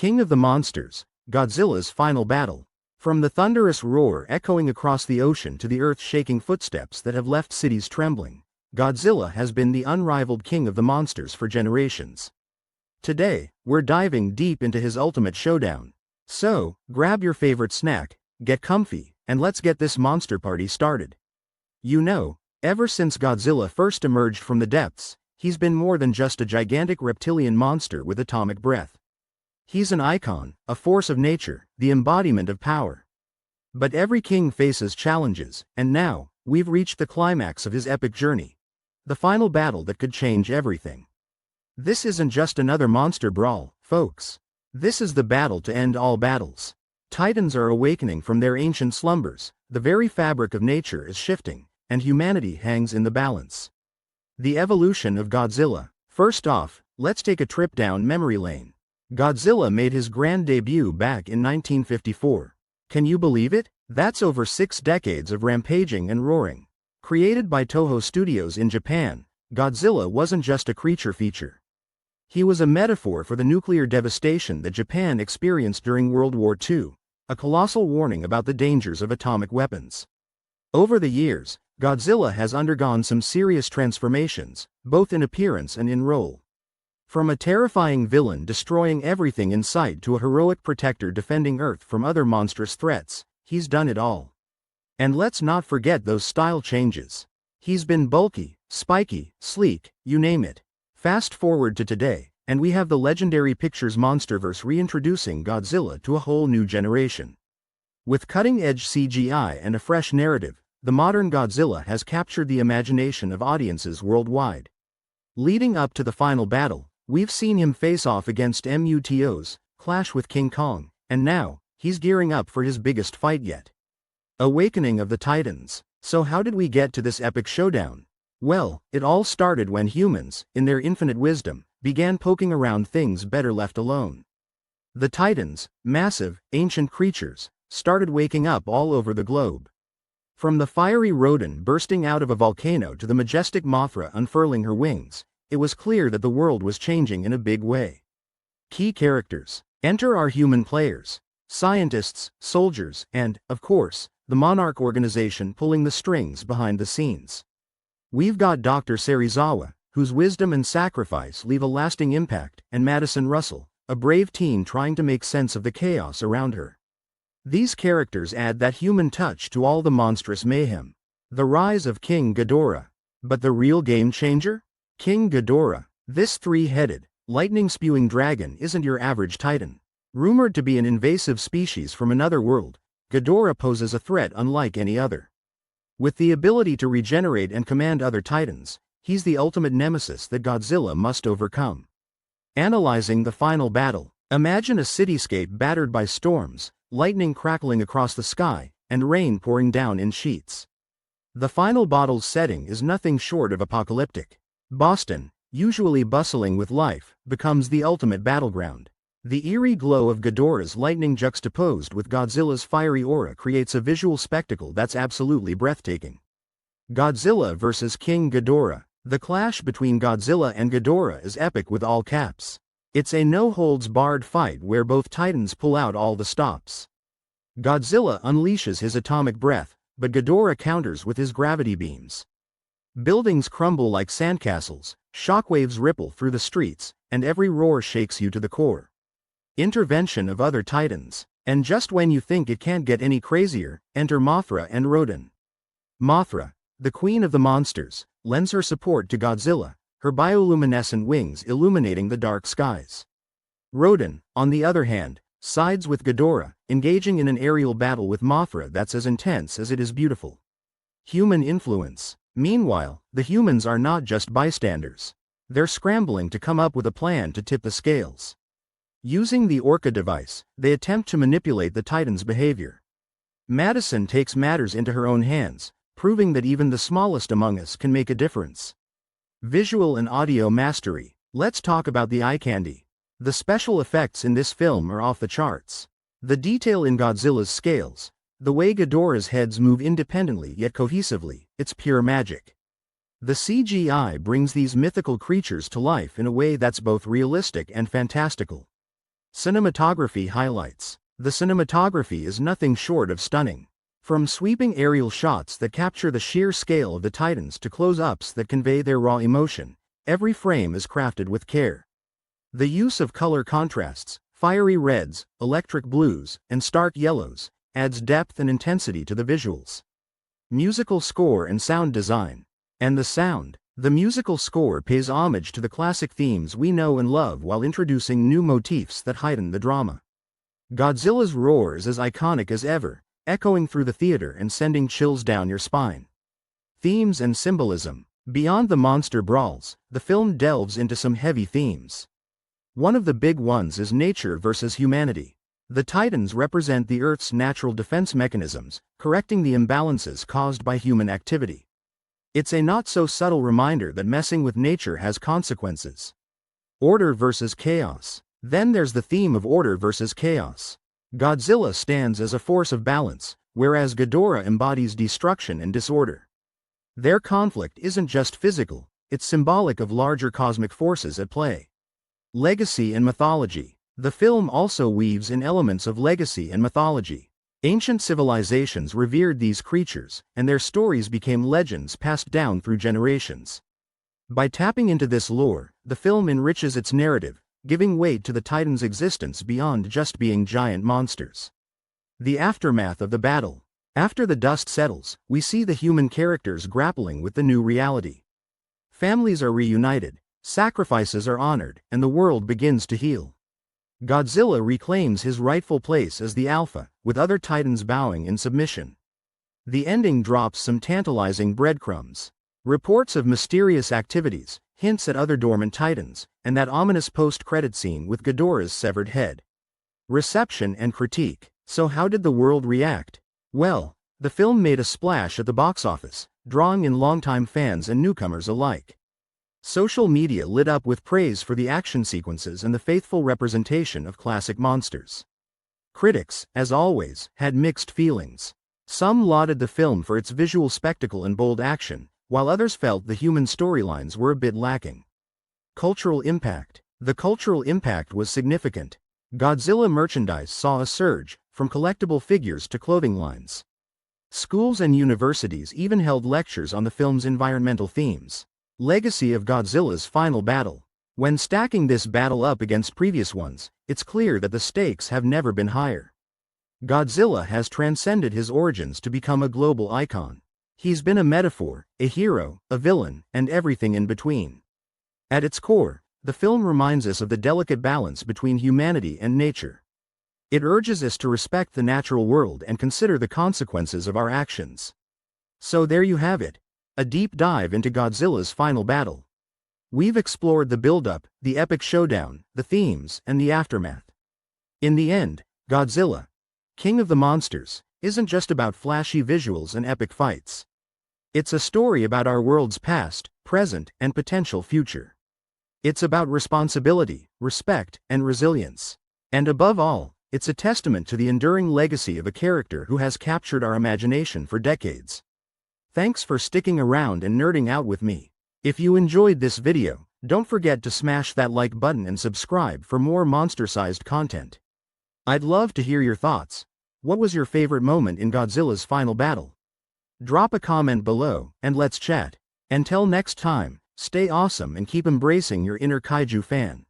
King of the monsters, Godzilla's final battle. From the thunderous roar echoing across the ocean to the earth-shaking footsteps that have left cities trembling, Godzilla has been the unrivaled king of the monsters for generations. Today, we're diving deep into his ultimate showdown. So, grab your favorite snack, get comfy, and let's get this monster party started. You know, ever since Godzilla first emerged from the depths, he's been more than just a gigantic reptilian monster with atomic breath. He's an icon, a force of nature, the embodiment of power. But every king faces challenges, and now, we've reached the climax of his epic journey. The final battle that could change everything. This isn't just another monster brawl, folks. This is the battle to end all battles. Titans are awakening from their ancient slumbers, the very fabric of nature is shifting, and humanity hangs in the balance. The evolution of Godzilla. First off, let's take a trip down memory lane. Godzilla made his grand debut back in 1954. Can you believe it? That's over 6 decades of rampaging and roaring. Created by Toho Studios in Japan, Godzilla wasn't just a creature feature. He was a metaphor for the nuclear devastation that Japan experienced during World War II, a colossal warning about the dangers of atomic weapons. Over the years, Godzilla has undergone some serious transformations, both in appearance and in role. From a terrifying villain destroying everything in sight to a heroic protector defending Earth from other monstrous threats, he's done it all. And let's not forget those style changes. He's been bulky, spiky, sleek, you name it. Fast forward to today, and we have the legendary Pictures Monsterverse reintroducing Godzilla to a whole new generation. With cutting-edge CGI and a fresh narrative, the modern Godzilla has captured the imagination of audiences worldwide. Leading up to the final battle, we've seen him face off against MUTOs, clash with King Kong, and now, he's gearing up for his biggest fight yet. Awakening of the Titans. So how did we get to this epic showdown? Well, it all started when humans, in their infinite wisdom, began poking around things better left alone. The Titans, massive, ancient creatures, started waking up all over the globe. From the fiery Rodan bursting out of a volcano to the majestic Mothra unfurling her wings, it was clear that the world was changing in a big way. Key characters. Enter our human players. Scientists, soldiers, and, of course, the Monarch organization pulling the strings behind the scenes. We've got Dr. Serizawa, whose wisdom and sacrifice leave a lasting impact, and Madison Russell, a brave teen trying to make sense of the chaos around her. These characters add that human touch to all the monstrous mayhem. The rise of King Ghidorah. But the real game changer? King Ghidorah. This 3-headed, lightning-spewing dragon isn't your average titan. Rumored to be an invasive species from another world, Ghidorah poses a threat unlike any other. With the ability to regenerate and command other titans, he's the ultimate nemesis that Godzilla must overcome. Analyzing the final battle. Imagine a cityscape battered by storms, lightning crackling across the sky, and rain pouring down in sheets. The final battle's setting is nothing short of apocalyptic. Boston, usually bustling with life, becomes the ultimate battleground. The eerie glow of Ghidorah's lightning juxtaposed with Godzilla's fiery aura creates a visual spectacle that's absolutely breathtaking. Godzilla vs. King Ghidorah. The clash between Godzilla and Ghidorah is epic with all caps. It's a no-holds-barred fight where both titans pull out all the stops. Godzilla unleashes his atomic breath, but Ghidorah counters with his gravity beams. Buildings crumble like sandcastles, shockwaves ripple through the streets, and every roar shakes you to the core. Intervention of other titans. And just when you think it can't get any crazier, enter Mothra and Rodan. Mothra, the queen of the monsters, lends her support to Godzilla, her bioluminescent wings illuminating the dark skies. Rodan, on the other hand, sides with Ghidorah, engaging in an aerial battle with Mothra that's as intense as it is beautiful. Human influence. Meanwhile, the humans are not just bystanders. They're scrambling to come up with a plan to tip the scales. Using the Orca device, they attempt to manipulate the Titan's behavior. Madison takes matters into her own hands, proving that even the smallest among us can make a difference. Visual and audio mastery. Let's talk about the eye candy. The special effects in this film are off the charts. The detail in Godzilla's scales, the way Ghidorah's heads move independently yet cohesively, it's pure magic. The CGI brings these mythical creatures to life in a way that's both realistic and fantastical. Cinematography highlights. The cinematography is nothing short of stunning. From sweeping aerial shots that capture the sheer scale of the Titans to close-ups that convey their raw emotion, every frame is crafted with care. The use of color contrasts, fiery reds, electric blues, and stark yellows, adds depth and intensity to the visuals. Musical score and sound design. And the sound. The musical score pays homage to the classic themes we know and love while introducing new motifs that heighten the drama. Godzilla's roar is as iconic as ever, echoing through the theater and sending chills down your spine. Themes and symbolism. Beyond the monster brawls, the film delves into some heavy themes. One of the big ones is nature versus humanity. The Titans represent the Earth's natural defense mechanisms, correcting the imbalances caused by human activity. It's a not-so-subtle reminder that messing with nature has consequences. Order versus chaos. Then there's the theme of order versus chaos. Godzilla stands as a force of balance, whereas Ghidorah embodies destruction and disorder. Their conflict isn't just physical, it's symbolic of larger cosmic forces at play. Legacy and mythology. The film also weaves in elements of legacy and mythology. Ancient civilizations revered these creatures, and their stories became legends passed down through generations. By tapping into this lore, the film enriches its narrative, giving weight to the Titans' existence beyond just being giant monsters. The aftermath of the battle. After the dust settles, we see the human characters grappling with the new reality. Families are reunited, sacrifices are honored, and the world begins to heal. Godzilla reclaims his rightful place as the Alpha, with other Titans bowing in submission. The ending drops some tantalizing breadcrumbs. Reports of mysterious activities, hints at other dormant Titans, and that ominous post-credit scene with Ghidorah's severed head. Reception and critique. So how did the world react? Well, the film made a splash at the box office, drawing in longtime fans and newcomers alike. Social media lit up with praise for the action sequences and the faithful representation of classic monsters. Critics, as always, had mixed feelings. Some lauded the film for its visual spectacle and bold action, while others felt the human storylines were a bit lacking. Cultural impact. The cultural impact was significant. Godzilla merchandise saw a surge, from collectible figures to clothing lines. Schools and universities even held lectures on the film's environmental themes. Legacy of Godzilla's final battle. When stacking this battle up against previous ones, it's clear that the stakes have never been higher. Godzilla has transcended his origins to become a global icon. He's been a metaphor, a hero, a villain, and everything in between. At its core, the film reminds us of the delicate balance between humanity and nature. It urges us to respect the natural world and consider the consequences of our actions. So there you have it. A deep dive into Godzilla's final battle. We've explored the build-up, the epic showdown, the themes, and the aftermath. In the end, Godzilla, King of the Monsters, isn't just about flashy visuals and epic fights. It's a story about our world's past, present, and potential future. It's about responsibility, respect, and resilience. And above all, it's a testament to the enduring legacy of a character who has captured our imagination for decades. Thanks for sticking around and nerding out with me. If you enjoyed this video, don't forget to smash that like button and subscribe for more monster-sized content. I'd love to hear your thoughts. What was your favorite moment in Godzilla's final battle? Drop a comment below, and let's chat. Until next time, stay awesome and keep embracing your inner kaiju fan.